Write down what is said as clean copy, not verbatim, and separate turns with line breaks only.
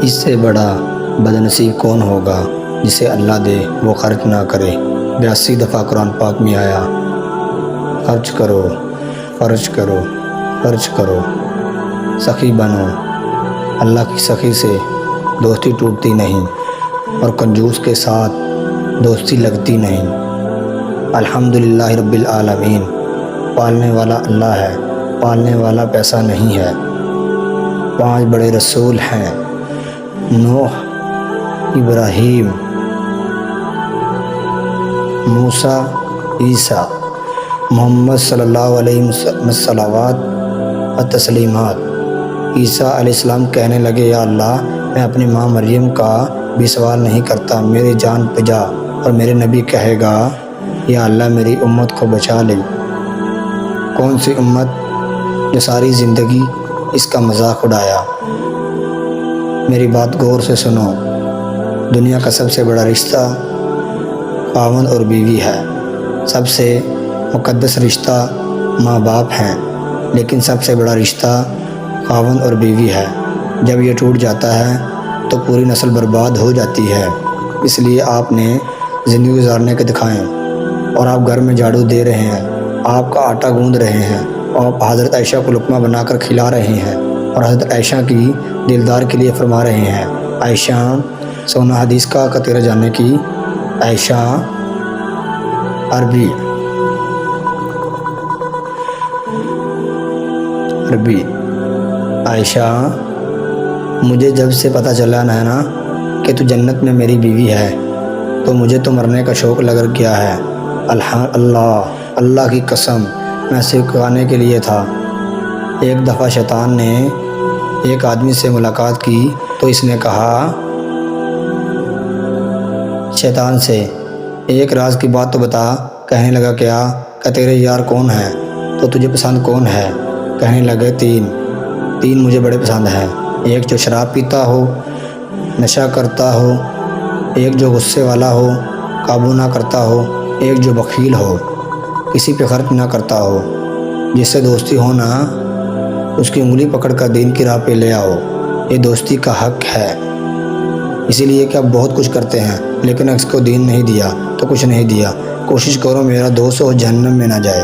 اس سے بڑا بدنصیب کون ہوگا جسے اللہ دے وہ خرچ نہ کرے۔ 82 دفعہ قرآن پاک میں آیا خرچ کرو، خرچ کرو، خرچ کرو، سخی بنو۔ اللہ کی سخی سے دوستی ٹوٹتی نہیں اور کنجوس کے ساتھ دوستی لگتی نہیں۔ الحمدللہ رب العالمین، پالنے والا اللہ ہے، پالنے والا پیسہ نہیں ہے۔ 5 بڑے رسول ہیں، نوح، ابراہیم، موسیٰ، عیسیٰ، محمد صلی اللہ علیہ وسلم، صلوات و تسلیمات۔ عیسیٰ علیہ السلام کہنے لگے، یا اللہ میں اپنی ماں مریم کا بھی سوال نہیں کرتا، میری جان پہ جا۔ اور میرے نبی کہے گا، یا اللہ میری امت کو بچا لے۔ کون سی امت جو ساری زندگی اس کا مذاق اڑایا؟ میری بات غور سے سنو، دنیا کا سب سے بڑا رشتہ خاوند اور بیوی ہے، سب سے مقدس رشتہ ماں باپ ہیں، لیکن سب سے بڑا رشتہ خاوند اور بیوی ہے۔ جب یہ ٹوٹ جاتا ہے تو پوری نسل برباد ہو جاتی ہے۔ اس لیے آپ نے زندگی گزارنے کے دکھائیں، اور آپ گھر میں جھاڑو دے رہے ہیں، آپ کا آٹا گوندھ رہے ہیں، اور آپ حضرت عائشہ کو لقمہ بنا کر کھلا رہے ہیں، اور حضرت عائشہ کی دلدار کے لیے فرما رہے ہیں، عائشہ سونا حدیث کا تیرا جاننے کی۔ عائشہ عربی عائشہ، مجھے جب سے پتہ چلا نا کہ تو جنت میں میری بیوی ہے تو مجھے تو مرنے کا شوق لگ گیا ہے۔ اللہ کی قسم میں سکھانے کے لیے تھا۔ ایک دفعہ شیطان نے ایک آدمی سے ملاقات کی تو اس نے کہا شیطان سے، ایک راز کی بات تو بتا۔ کہنے لگا کیا؟ کہ تیرے یار کون ہیں؟ تو تجھے پسند کون ہے؟ کہنے لگے 3 مجھے بڑے پسند ہیں، ایک جو شراب پیتا ہو، نشہ کرتا ہو، ایک جو غصے والا ہو، قابو نہ کرتا ہو، ایک جو بخیل ہو، کسی پہ خرچ نہ کرتا ہو۔ جس سے دوستی ہو نا اس کی انگلی پکڑ کر دین کی راہ پہ لے آؤ، یہ دوستی کا حق ہے۔ اسی لیے کہ آپ بہت کچھ کرتے ہیں لیکن اس کو دین نہیں دیا تو کچھ نہیں دیا۔ کوشش کرو میرا دوست ہو جہنم میں نہ جائے۔